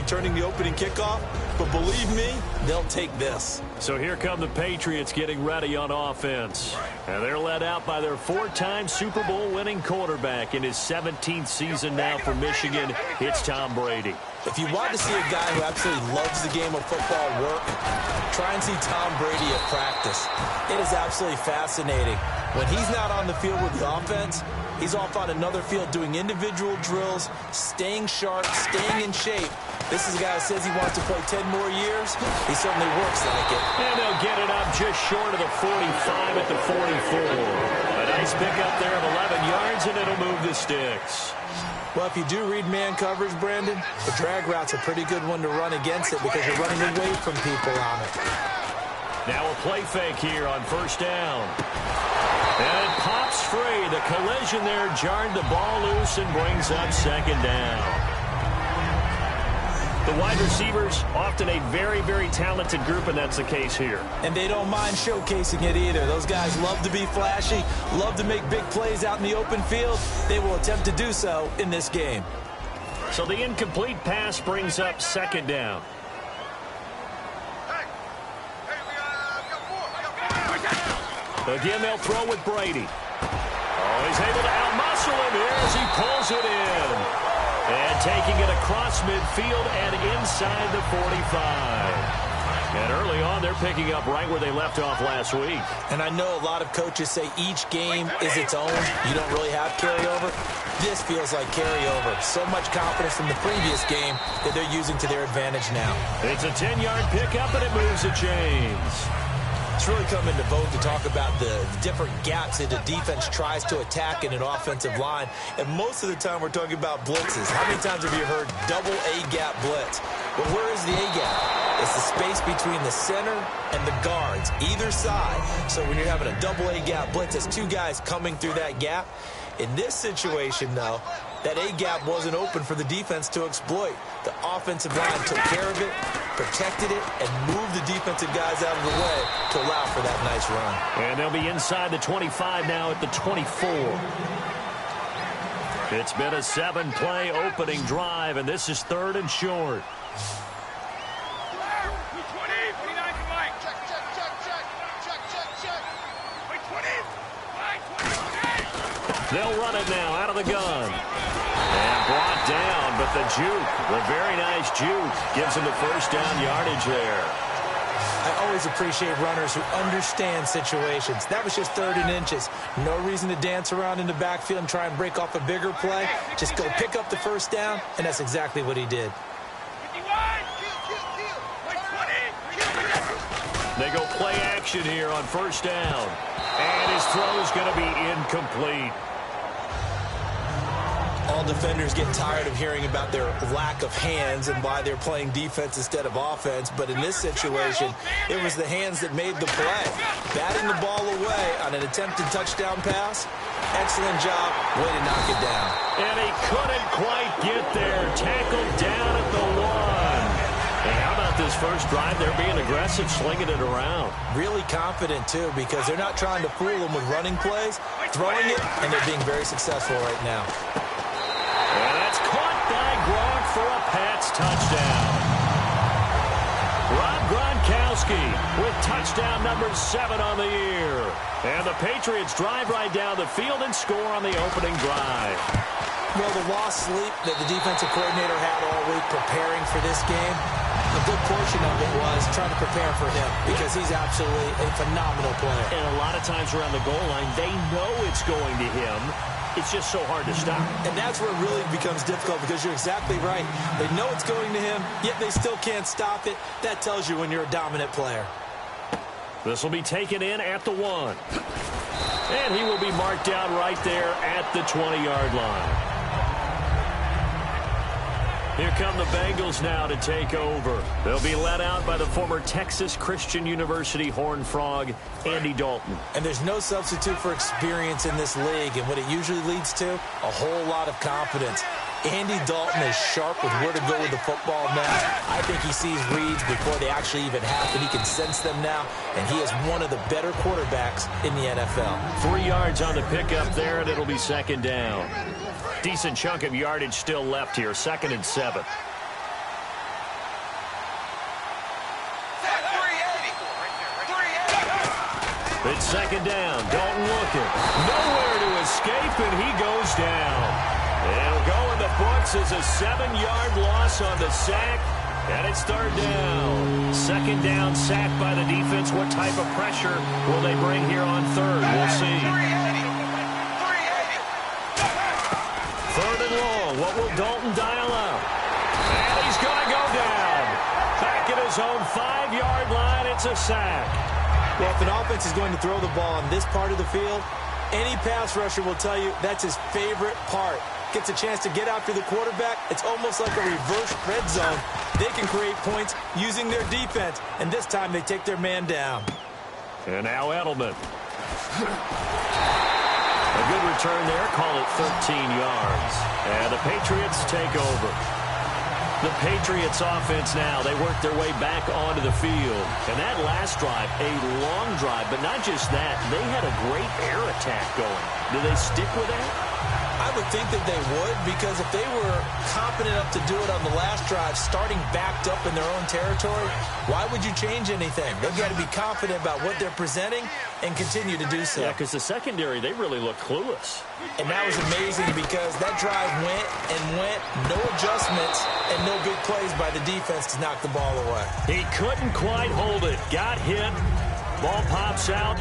returning the opening kickoff, but believe me, they'll take this. So here come the Patriots getting ready on offense. And they're led out by their 4-time Super Bowl winning quarterback in his 17th season now for Michigan. It's Tom Brady. If you want to see a guy who absolutely loves the game of football work, try and see Tom Brady at practice. It is absolutely fascinating. When he's not on the field with the offense, he's off on another field doing individual drills, staying sharp, staying in shape. This is a guy who says he wants to play 10 more years. He certainly works like it. And they'll get it up just short of the 45 at the 44. A nice pickup there of 11 yards, and it'll move the sticks. Well, if you do read man coverage, Brandon, the drag route's a pretty good one to run against it because you're running away from people on it. Now a play fake here on first down. And it pops free. The collision there jarred the ball loose and brings up second down. The wide receivers, often a very, very talented group, and that's the case here. And they don't mind showcasing it either. Those guys love to be flashy, love to make big plays out in the open field. They will attempt to do so in this game. So the incomplete pass brings up second down. Again, they'll throw with Brady. Oh, he's able to outmuscle him here as he pulls it in. And taking it across midfield and inside the 45. And early on, they're picking up right where they left off last week. And I know a lot of coaches say each game is its own. You don't really have carryover. This feels like carryover. So much confidence from the previous game that they're using to their advantage now. It's a 10-yard pickup, and it moves the chains. It's really come into vogue to talk about the different gaps that the defense tries to attack in an offensive line. And most of the time we're talking about blitzes. How many times have you heard double A-gap blitz? Well, where is the A-gap? It's the space between the center and the guards, either side. So when you're having a double A-gap blitz, it's two guys coming through that gap. In this situation, though, that A-gap wasn't open for the defense to exploit. The offensive line took care of it, protected it, and moved the defensive guys out of the way to allow for that nice run. And they'll be inside the 25 now at the 24. It's been a 7-play opening drive, and this is third and short. They'll run it now out of the gun. And brought down, but the juke, the very nice juke, gives him the first down yardage there. I always appreciate runners who understand situations. That was just 3rd and inches. No reason to dance around in the backfield and try and break off a bigger play. Just go pick up the first down, and that's exactly what he did. They go play action here on first down. And his throw is going to be incomplete. All defenders get tired of hearing about their lack of hands and why they're playing defense instead of offense. But in this situation, it was the hands that made the play. Batting the ball away on an attempted touchdown pass. Excellent job. Way to knock it down. And he couldn't quite get there. Tackled down at the 1. And how about this first drive? They're being aggressive, slinging it around. Really confident, too, because they're not trying to fool them with running plays, throwing it, and they're being very successful right now. And that's caught by Gronk for a Pats touchdown. Rob Gronkowski with touchdown number 7 on the year. And the Patriots drive right down the field and score on the opening drive. Well, the lost sleep that the defensive coordinator had all week preparing for this game, a good portion of it was trying to prepare for him because he's absolutely a phenomenal player. And a lot of times around the goal line, they know it's going to him. It's just so hard to stop. And that's where it really becomes difficult because you're exactly right. They know it's going to him, yet they still can't stop it. That tells you when you're a dominant player. This will be taken in at the 1. And he will be marked down right there at the 20-yard line. Here come the Bengals now to take over. They'll be led out by the former Texas Christian University Horned Frog, Andy Dalton. And there's no substitute for experience in this league. And what it usually leads to, a whole lot of confidence. Andy Dalton is sharp with where to go with the football now. I think he sees reads before they actually even happen. He can sense them now. And he is one of the better quarterbacks in the NFL. 3 yards on the pickup there, and it'll be second down. Decent chunk of yardage still left here, 2nd and 7. It's second down. Dalton looking. Nowhere to escape, and he goes down. It'll go in the books as a 7-yard loss on the sack, and it's third down. Second down sack by the defense. What type of pressure will they bring here on third? We'll see. Third and long. What will Dalton dial up? And he's going to go down. Back at his own 5-yard line, it's a sack. Well, if an offense is going to throw the ball on this part of the field, any pass rusher will tell you that's his favorite part. Gets a chance to get after the quarterback. It's almost like a reverse red zone. They can create points using their defense, and this time they take their man down. And now Edelman. A good return there. Call it 13 yards. And the Patriots take over. The Patriots offense now, they work their way back onto the field. And that last drive, a long drive, but not just that, they had a great air attack going. Do they stick with that? I would think that they would, because if they were confident enough to do it on the last drive, starting backed up in their own territory, why would you change anything? They've got to be confident about what they're presenting and continue to do so. Yeah, because the secondary, they really look clueless. And that was amazing because that drive went and went, no adjustments and no big plays by the defense to knock the ball away. He couldn't quite hold it. Got hit. Ball pops out.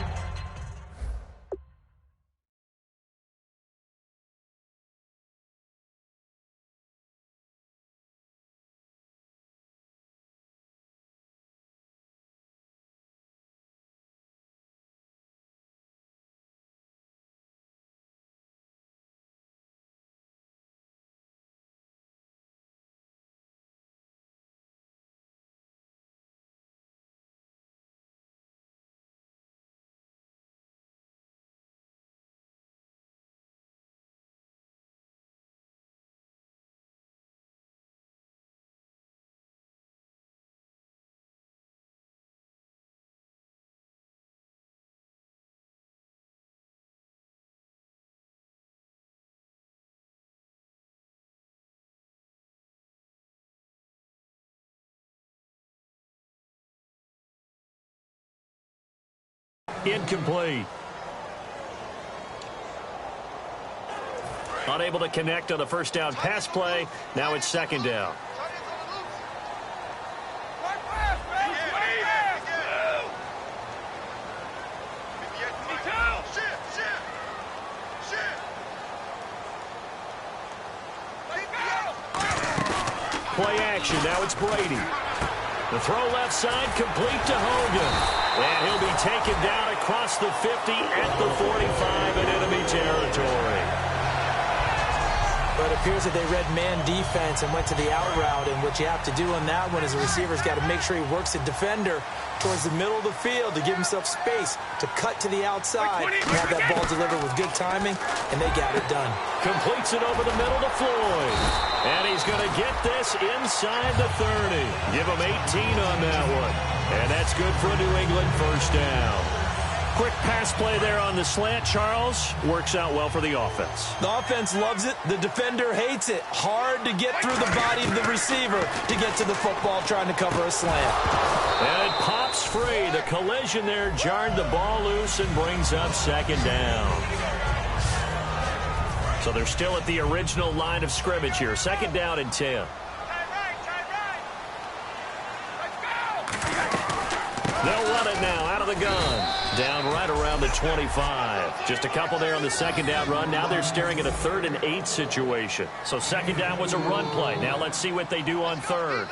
Incomplete. Unable to connect on the first down pass play. Now it's second down. Play action. Now it's Brady. The throw left side, complete to Hogan. And he'll be taken down across the 50 at the 45 in enemy territory. But it appears that they read man defense and went to the out route. And what you have to do on that one is the receiver's got to make sure he works the defender towards the middle of the field to give himself space to cut to the outside and have that ball delivered with good timing, and they got it done. Completes it over the middle to Floyd. And he's going to get this inside the 30. Give him 18 on that one. And that's good for a New England first down. Quick pass play there on the slant, Charles. Works out well for the offense. The offense loves it. The defender hates it. Hard to get through the body of the receiver to get to the football trying to cover a slant. And it pops free. The collision there jarred the ball loose and brings up second down. So they're still at the original line of scrimmage here. Second down and 10. They'll run it now out of the gun. Down right around the 25. Just a couple there on the second down run. Now they're staring at a 3rd and 8 situation. So second down was a run play. Now let's see what they do on third.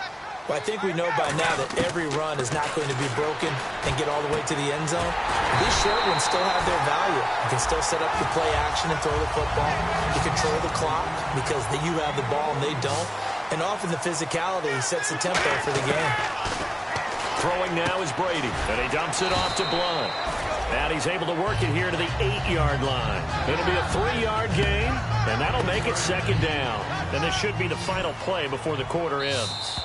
Well, I think we know by now that every run is not going to be broken and get all the way to the end zone. These short ones still have their value. You can still set up the play action and throw the football. You control the clock because you have the ball and they don't. And often the physicality sets the tempo for the game. Throwing now is Brady, and he dumps it off to Blunt. And he's able to work it here to the 8-yard line. It'll be a 3-yard gain, and that'll make it second down. And this should be the final play before the quarter ends.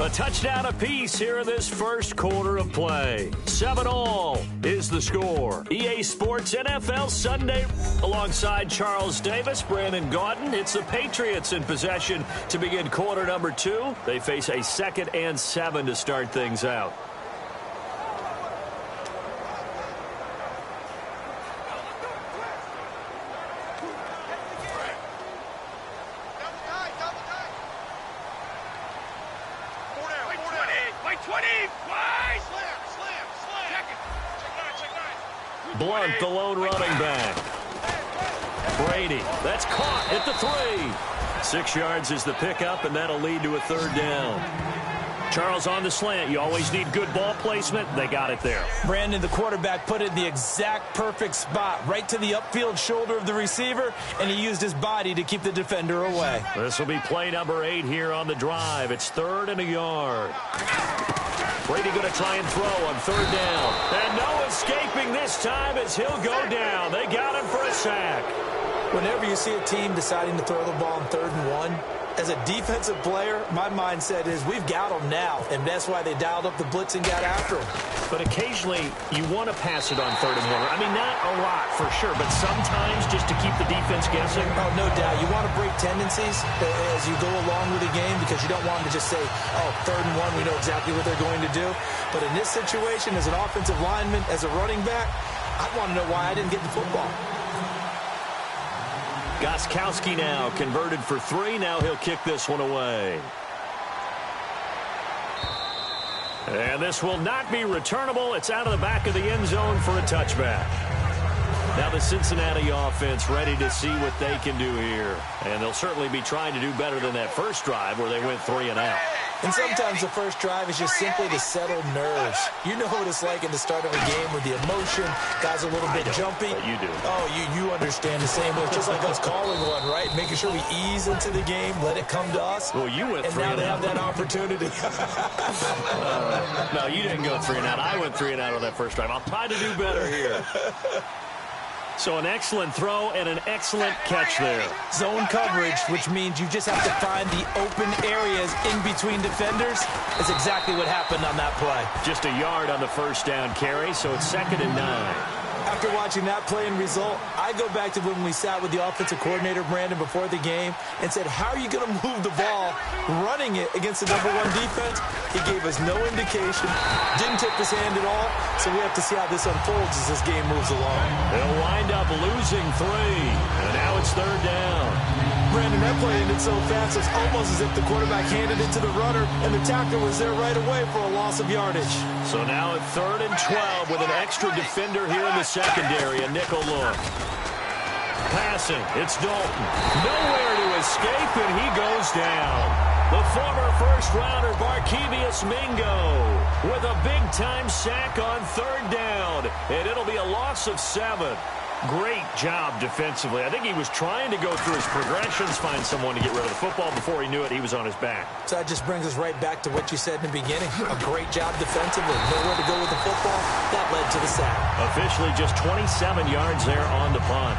A touchdown apiece here in this first quarter of play. 7-all is the score. EA Sports NFL Sunday alongside Charles Davis, Brandon Gaudin. It's the Patriots in possession to begin quarter number 2. They face a 2nd and 7 to start things out. Blunt, the lone running back. Brady, that's caught at the 3. 6 yards is the pickup, and that'll lead to a 3rd down. Charles, on the slant, you always need good ball placement. They got it there. Brandon, the quarterback, put it in the exact perfect spot, right to the upfield shoulder of the receiver, and he used his body to keep the defender away. This will be play number 8 here on the drive. It's 3rd and a yard. Brady going to try and throw on 3rd down. And no escaping this time as he'll go down. They got him for a sack. Whenever you see a team deciding to throw the ball on 3rd and 1, as a defensive player, my mindset is we've got them now, and that's why they dialed up the blitz and got after them. But occasionally, you want to pass it on 3rd and 1. I mean, not a lot for sure, but sometimes just to keep the defense guessing. Oh, no doubt. You want to break tendencies as you go along with the game because you don't want them to just say, oh, 3rd and 1, we know exactly what they're going to do. But in this situation, as an offensive lineman, as a running back, I want to know why I didn't get the football. Gostkowski now converted for 3. Now he'll kick this one away. And this will not be returnable. It's out of the back of the end zone for a touchback. Now the Cincinnati offense ready to see what they can do here. And they'll certainly be trying to do better than that first drive where they went 3 and out. And sometimes the first drive is just simply to settle nerves. You know what it's like in the start of a game with the emotion. Guys are a little bit jumpy. You do. Oh, you understand the same way. It's just like us calling one, right? Making sure we ease into the game, let it come to us. Well, you went 3 and out. And now they out. have that opportunity. No, you didn't go 3 and out. I went 3 and out on that first drive. I'll try to do better here. So an excellent throw and an excellent catch there. Zone coverage, which means you just have to find the open areas in between defenders, is exactly what happened on that play. Just a yard on the first down carry, so it's 2nd and 9. After watching that play and result, I go back to when we sat with the offensive coordinator, Brandon, before the game and said, how are you going to move the ball running it against the #1 defense? He gave us no indication, didn't tip his hand at all, so we have to see how this unfolds as this game moves along. They'll wind up losing 3, and now it's 3rd down. Brandon, that play ended so fast, it's almost as if the quarterback handed it to the runner, and the tackler was there right away for a loss of yardage. So now at 3rd and 12 with an extra defender here in the secondary, a nickel look. Passing, it's Dalton. Nowhere to escape, and he goes down. The former first-rounder Barkevious Mingo with a big-time sack on 3rd down, and it'll be a loss of 7. Great job defensively. I think he was trying to go through his progressions, find someone to get rid of the football. Before he knew it, he was on his back. So that just brings us right back to what you said in the beginning. A great job defensively. Nowhere to go with the football. That led to the sack. Officially just 27 yards there on the punt.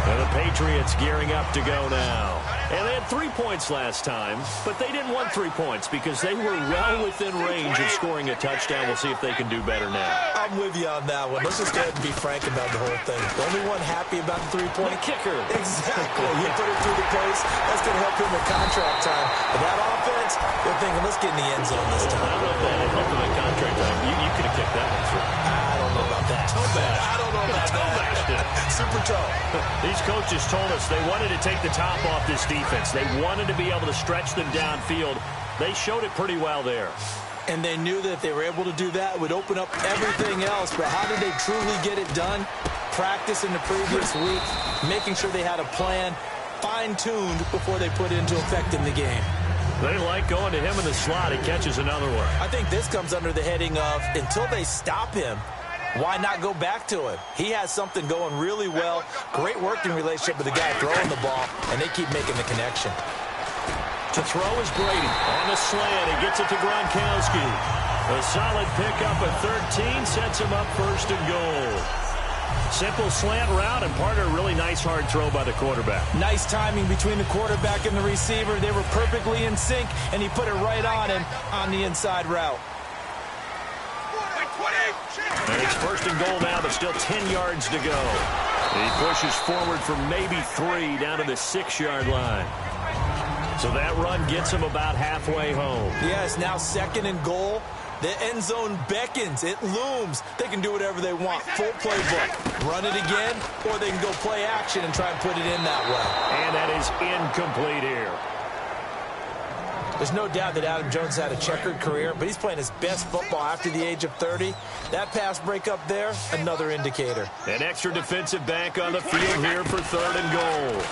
And the Patriots gearing up to go now. And they had 3 points last time, but they didn't want 3 points because they were well within range of scoring a touchdown. We'll see if they can do better now. I'm with you on that one. Let's just go ahead and be frank about the whole thing. The only one happy about the 3-point kicker. Exactly. He put it through the post. That's going to help him with contract time. But that offense, they're thinking, let's get in the end zone this time. I don't know if that helped him with contract time. You could have kicked that one through. I don't know about that. I don't know about that. Super toe. These coaches told us they wanted to take the top off this defense. They wanted to be able to stretch them downfield. They showed it pretty well there. And they knew that if they were able to do that, it would open up everything else. But how did they truly get it done? Practice in the previous week, making sure they had a plan, fine-tuned before they put it into effect in the game. They like going to him in the slot. He catches another one. I think this comes under the heading of, until they stop him, why not go back to him? He has something going really well. Great working relationship with the guy throwing the ball, and they keep making the connection. To throw is Brady. On the slant, he gets it to Gronkowski. A solid pickup at 13 sets him up 1st and goal. Simple slant route, and part of a really nice hard throw by the quarterback. Nice timing between the quarterback and the receiver. They were perfectly in sync, and he put it right on him on the inside route. And it's first and goal now, but still 10 yards to go. He pushes forward for maybe 3 down to the 6-yard line. So that run gets him about halfway home. Yes, now second and goal. The end zone beckons. It looms. They can do whatever they want. Full playbook. Run it again, or they can go play action and try and put it in that way. And that is incomplete here. There's no doubt that Adam Jones had a checkered career, but he's playing his best football after the age of 30. That pass breakup there, another indicator. An extra defensive back on the field here for third and goal.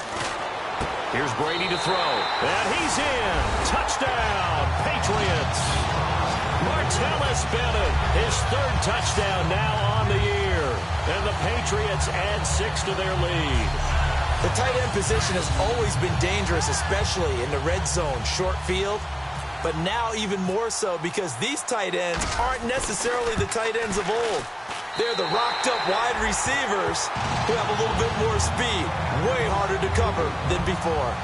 Here's Brady to throw. And he's in. Touchdown, Patriots. Martellus Bennett, his third touchdown now on the year. And the Patriots add 6 to their lead. The tight end position has always been dangerous, especially in the red zone, short field. But now even more so because these tight ends aren't necessarily the tight ends of old. They're the rocked-up wide receivers who have a little bit more speed. Way harder to cover than before.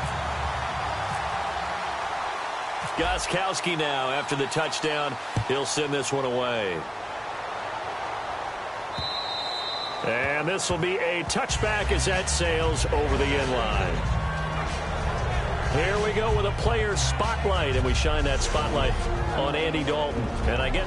Gostkowski now after the touchdown. He'll send this one away. And this will be a touchback as that sails over the end line. Here we go with a player spotlight, and we shine that spotlight on Andy Dalton. And I get...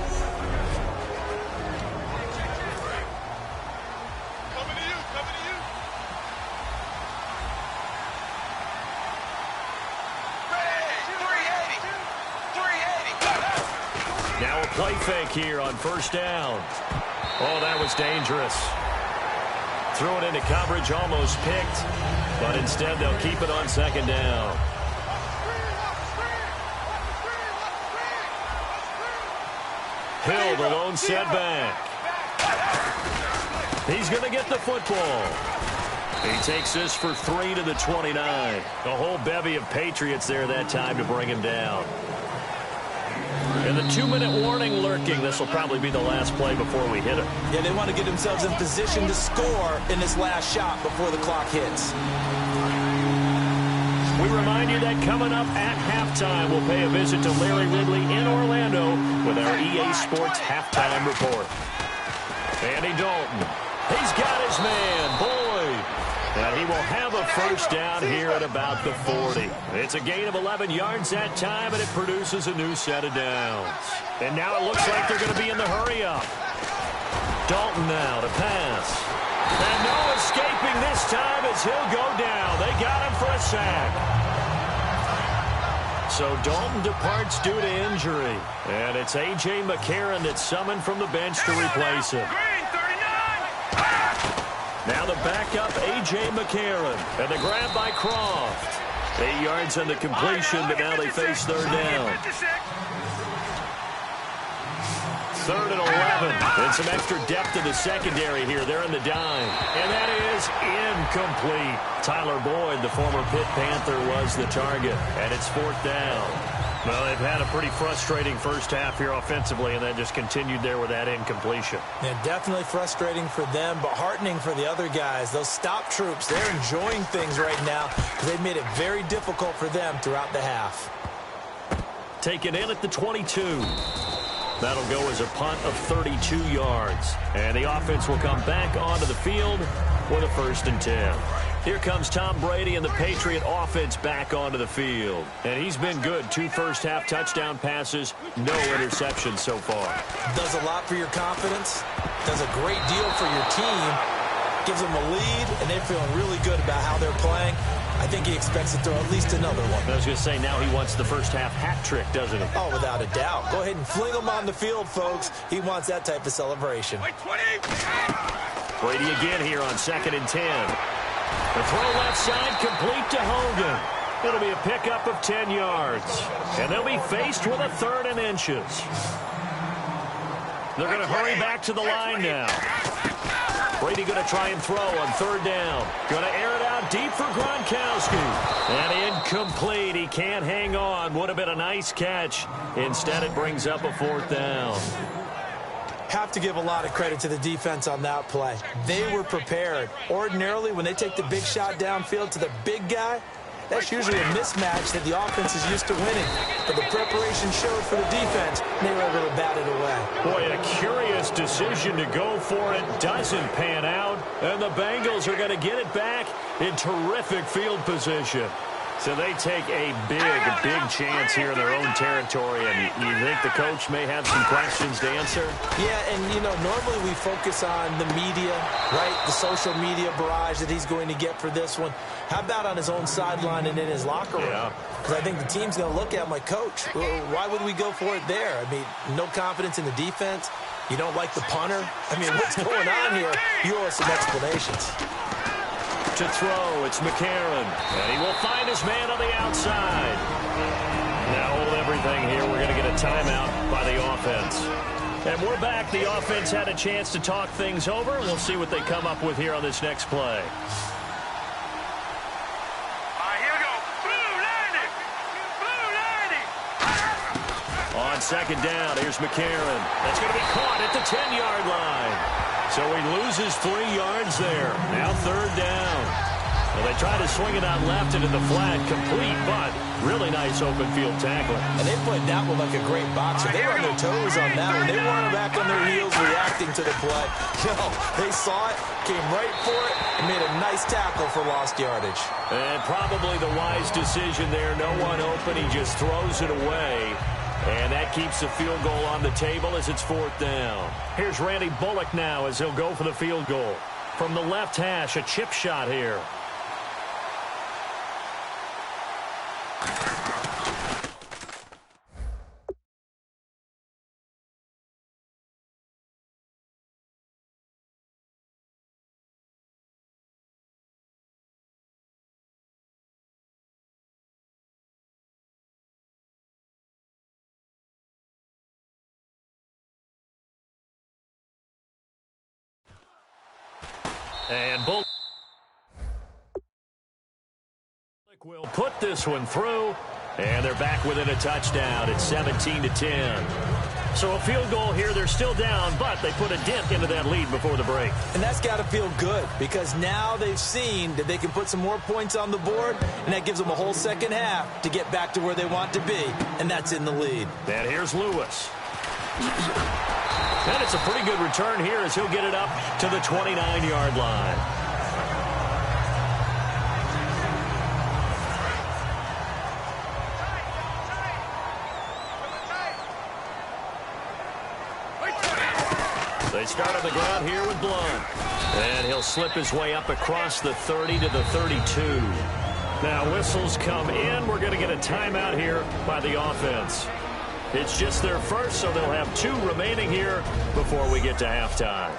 Now a play fake here on first down. Oh, that was dangerous. Threw it into coverage, almost picked, but instead they'll keep it on second down. Hill, the lone setback. He's going to get the football. He takes this for 3 to the 29. A whole bevy of Patriots there that time to bring him down. And the 2-minute warning lurking. This will probably be the last play before we hit it. Yeah, they want to get themselves in position to score in this last shot before the clock hits. We remind you that coming up at halftime, we'll pay a visit to Larry Ridley in Orlando with our EA Sports halftime report. Andy Dalton. He's got his man, Boyd. And he will have a first down here at about the 40. It's a gain of 11 yards that time, and it produces a new set of downs. And now it looks like they're going to be in the hurry-up. Dalton now to pass. And no escaping this time as he'll go down. They got him for a sack. So Dalton departs due to injury. And it's A.J. McCarron that's summoned from the bench to replace him. Now the backup, A.J. McCarron. And the grab by Croft. 8 yards on the completion, but now they face third down. Third and 11. And some extra depth in the secondary here. They're in the dime. And that is incomplete. Tyler Boyd, the former Pitt Panther, was the target. And it's fourth down. Well, they've had a pretty frustrating first half here offensively, and then just continued there with that incompletion. Yeah, definitely frustrating for them, but heartening for the other guys. Those stop troops, they're enjoying things right now because they've made it very difficult for them throughout the half. Taken in at the 22. That'll go as a punt of 32 yards. And the offense will come back onto the field with a 1st and 10. Here comes Tom Brady and the Patriot offense back onto the field. And he's been good. 2 first-half touchdown passes, no interceptions so far. Does a lot for your confidence. Does a great deal for your team. Gives them a lead, and they're feeling really good about how they're playing. I think he expects to throw at least another one. I was going to say, now he wants the first-half hat trick, doesn't he? Oh, without a doubt. Go ahead and fling him on the field, folks. He wants that type of celebration. Brady again here on 2nd and 10. The throw left side complete to Hogan. It'll be a pickup of 10 yards. And they'll be faced with a 3rd and inches. They're going to hurry back to the line now. Brady going to try and throw on 3rd down. Going to air it out deep for Gronkowski. And incomplete. He can't hang on. Would have been a nice catch. Instead, it brings up a 4th down. Have to give a lot of credit to the defense on that play. They were prepared. Ordinarily, when they take the big shot downfield to the big guy, that's usually a mismatch that the offense is used to winning. But the preparation showed for the defense, and they were able to bat it away. Boy, a curious decision to go for it. Doesn't pan out. And the Bengals are going to get it back in terrific field position. So they take a big chance here in their own territory. And you think the coach may have some questions to answer? Yeah, and, normally we focus on the media, right? The social media barrage that he's going to get for this one. How about on his own sideline and in his locker room? Because I think the team's going to look at him like, Coach, why would we go for it there? I mean, no confidence in the defense. You don't like the punter? I mean, what's going on here? You owe us some explanations. To throw, it's McCarron, and he will find his man on the outside. Now hold everything here. We're going to get a timeout by the offense. And we're back. The offense had a chance to talk things over. We'll see what they come up with here on this next play. Here we go. On second down, here's McCarron. That's going to be caught at the 10-yard line. So he loses 3 yards there. Now third down. Well, they try to swing it out left into the flat, complete, but really nice open field tackling. And they played that one like a great boxer. They were on their toes on that one. They weren't back on their heels reacting to the play. They saw it, came right for it, and made a nice tackle for lost yardage. And probably the wise decision there. No one open. He just throws it away. And that keeps the field goal on the table as it's fourth down. Here's Randy Bullock now as he'll go for the field goal. From the left hash, a chip shot here. And Bullock will put this one through, and they're back within a touchdown. It's 17-10. So a field goal here. They're still down, but they put a dent into that lead before the break. And that's got to feel good because now they've seen that they can put some more points on the board, and that gives them a whole second half to get back to where they want to be, and that's in the lead. And here's Lewis. And it's a pretty good return here as he'll get it up to the 29-yard line. They start on the ground here with Blunt. And he'll slip his way up across the 30 to the 32. Now whistles come in. We're going to get a timeout here by the offense. It's just their first, so they'll have 2 remaining here before we get to halftime.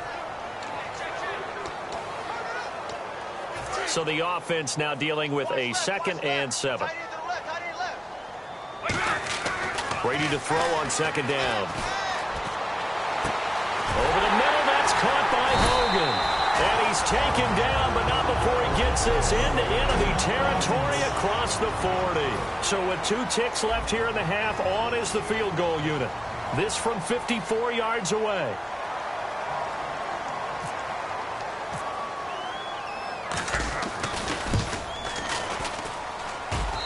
So the offense now dealing with a 2nd and 7. Brady to throw on second down. Over the middle, that's caught by Hogan. And he's taken down, but not before he gets this into enemy territory across the 40. So with 2 ticks left here in the half, on is the field goal unit. This from 54 yards away.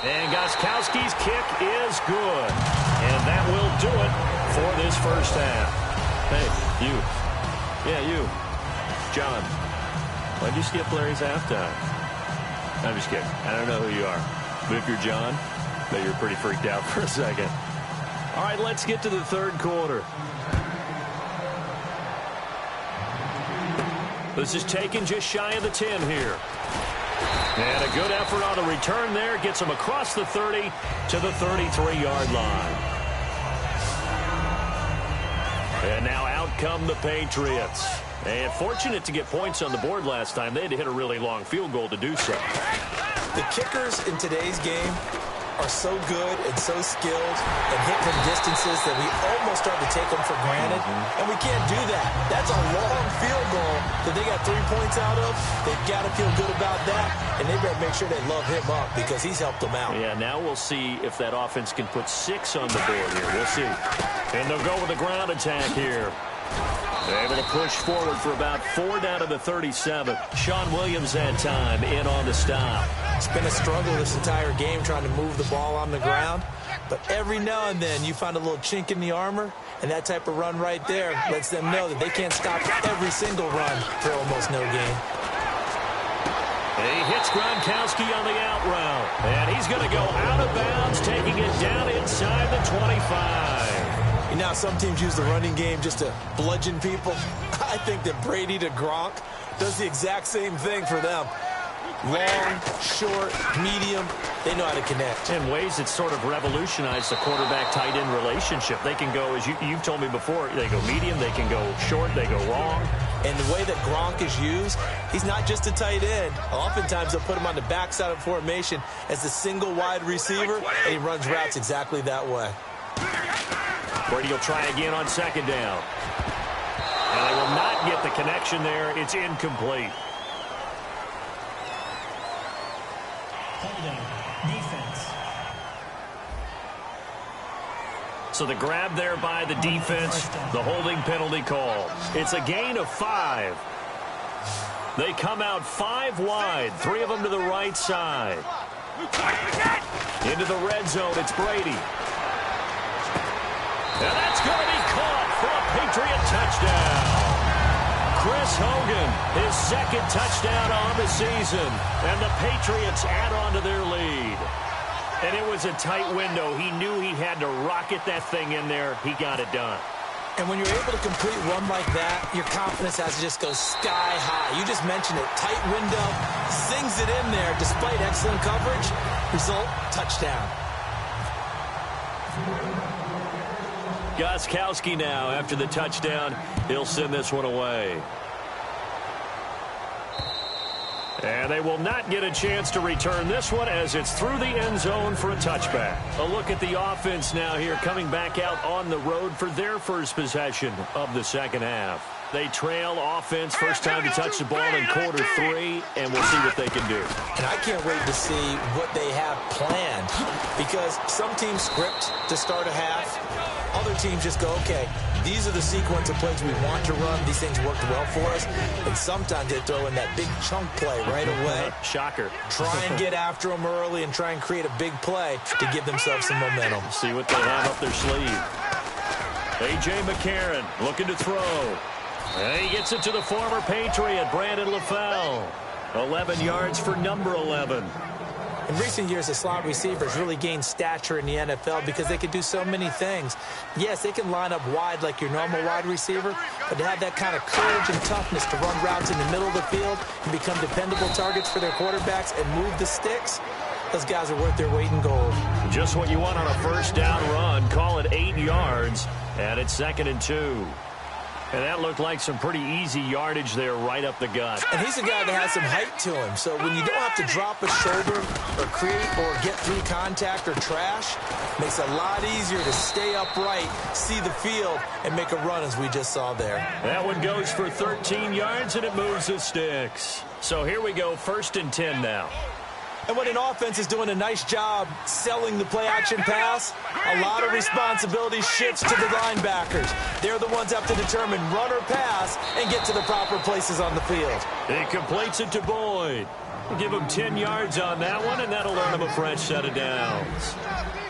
And Gostkowski's kick is good. And that will do it for this first half. Hey, you. Yeah, you. John, why'd you skip Larry's halftime? I'm just kidding. I don't know who you are. But if you're John, bet you're pretty freaked out for a second. All right, let's get to the third quarter. This is taken just shy of the 10 here. And a good effort on the return there. Gets him across the 30 to the 33-yard line. And now out come the Patriots. And fortunate to get points on the board last time. They had to hit a really long field goal to do so. The kickers in today's game are so good and so skilled and hit from distances that we almost start to take them for granted. And we can't do that. That's a long field goal that they got 3 points out of. They've got to feel good about that. And they better make sure they love him up because he's helped them out. Yeah, now we'll see if that offense can put 6 on the board here. We'll see. And they'll go with a ground attack here. Able to push forward for about 4 down to the 37. Sean Williams that time in on the stop. It's been a struggle this entire game trying to move the ball on the ground. But every now and then you find a little chink in the armor, and that type of run right there lets them know that they can't stop every single run for almost no gain. He hits Gronkowski on the out route. And he's going to go out of bounds, taking it down inside the 25. You know, some teams use the running game just to bludgeon people. I think that Brady to Gronk does the exact same thing for them. Long, short, medium, they know how to connect. In ways that sort of revolutionized the quarterback-tight end relationship. They can go, as you've told me before, they go medium, they can go short, they go long. And the way that Gronk is used, he's not just a tight end. Oftentimes they'll put him on the backside of formation as a single wide receiver, and he runs routes exactly that way. Brady will try again on second down. And they will not get the connection there. It's incomplete. Holding. Defense. So the grab there by the defense, the holding penalty called. It's a gain of 5. They come out 5 wide, 3 of them to the right side. Into the red zone, it's Brady. And that's going to be caught for a Patriot touchdown. Chris Hogan, his second touchdown on the season. And the Patriots add on to their lead. And it was a tight window. He knew he had to rocket that thing in there. He got it done. And when you're able to complete one like that, your confidence has to just go sky high. You just mentioned it. Tight window, sings it in there despite excellent coverage. Result, touchdown. Gostkowski now after the touchdown. He'll send this one away. And they will not get a chance to return this one as it's through the end zone for a touchback. A look at the offense now here coming back out on the road for their first possession of the second half. They trail offense first time to touch the ball in quarter 3, and we'll see what they can do. And I can't wait to see what they have planned, because some teams script to start a half. Other teams just go, okay, these are the sequence of plays we want to run. These things worked well for us. And sometimes they throw in that big chunk play right away. Shocker. Try and get after them early and try and create a big play to give themselves some momentum. See what they have up their sleeve. A.J. McCarron looking to throw. And he gets it to the former Patriot, Brandon LaFell. 11 yards for number 11. In recent years, the slot receivers really gained stature in the NFL because they can do so many things. Yes, they can line up wide like your normal wide receiver, but to have that kind of courage and toughness to run routes in the middle of the field and become dependable targets for their quarterbacks and move the sticks, those guys are worth their weight in gold. Just what you want on a first down run. Call it 8 yards, and it's 2nd and 2. And that looked like some pretty easy yardage there right up the gut. And he's a guy that has some height to him. So when you don't have to drop a shoulder or create or get through contact or trash, it makes it a lot easier to stay upright, see the field, and make a run as we just saw there. That one goes for 13 yards, and it moves the sticks. So here we go, 1st and 10 now. And when an offense is doing a nice job selling the play-action pass, a lot of responsibility shifts to the linebackers. They're the ones that have to determine run or pass and get to the proper places on the field. He completes it to Boyd. Give him 10 yards on that one, and that'll earn him a fresh set of downs.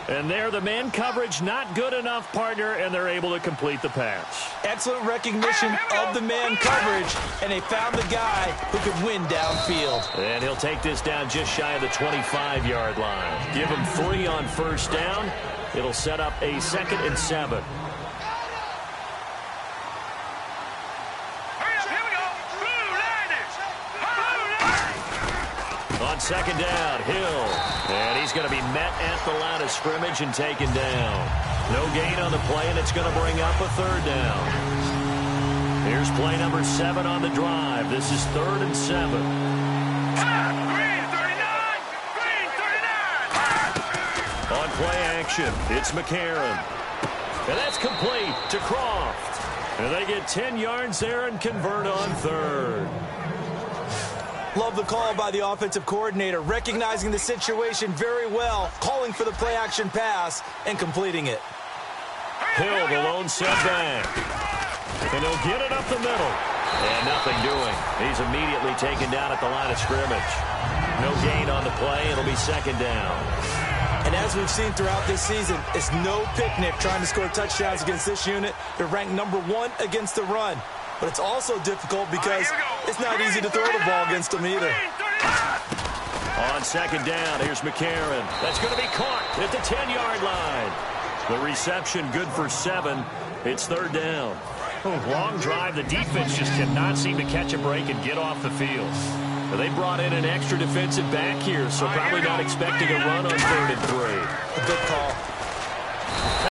And there, the man coverage not good enough, partner, and they're able to complete the pass. Excellent recognition of the man coverage, and they found the guy who could win downfield. And he'll take this down just shy of the 25-yard line. Give him 3 on first down. It'll set up a 2nd and 7. On second down, Hill. And he's going to be met at the line of scrimmage and taken down. No gain on the play, and it's going to bring up a 3rd down. Here's play number 7 on the drive. This is 3rd and 7. On play action, it's McCarron. And that's complete to Croft. And they get 10 yards there and convert on 3rd. Love the call by the offensive coordinator, recognizing the situation very well, calling for the play-action pass and completing it. Hill, the lone setback. And he'll get it up the middle. And nothing doing. He's immediately taken down at the line of scrimmage. No gain on the play. It'll be second down. And as we've seen throughout this season, it's no picnic trying to score touchdowns against this unit. They're ranked #1 against the run. But it's also difficult because it's not easy to throw the ball against them either. On second down, here's McCarron. That's going to be caught at the 10-yard line. The reception good for 7. It's third down. Long drive. The defense just cannot seem to catch a break and get off the field. They brought in an extra defensive back here, so probably not expecting a run on 3rd and 3. A good call.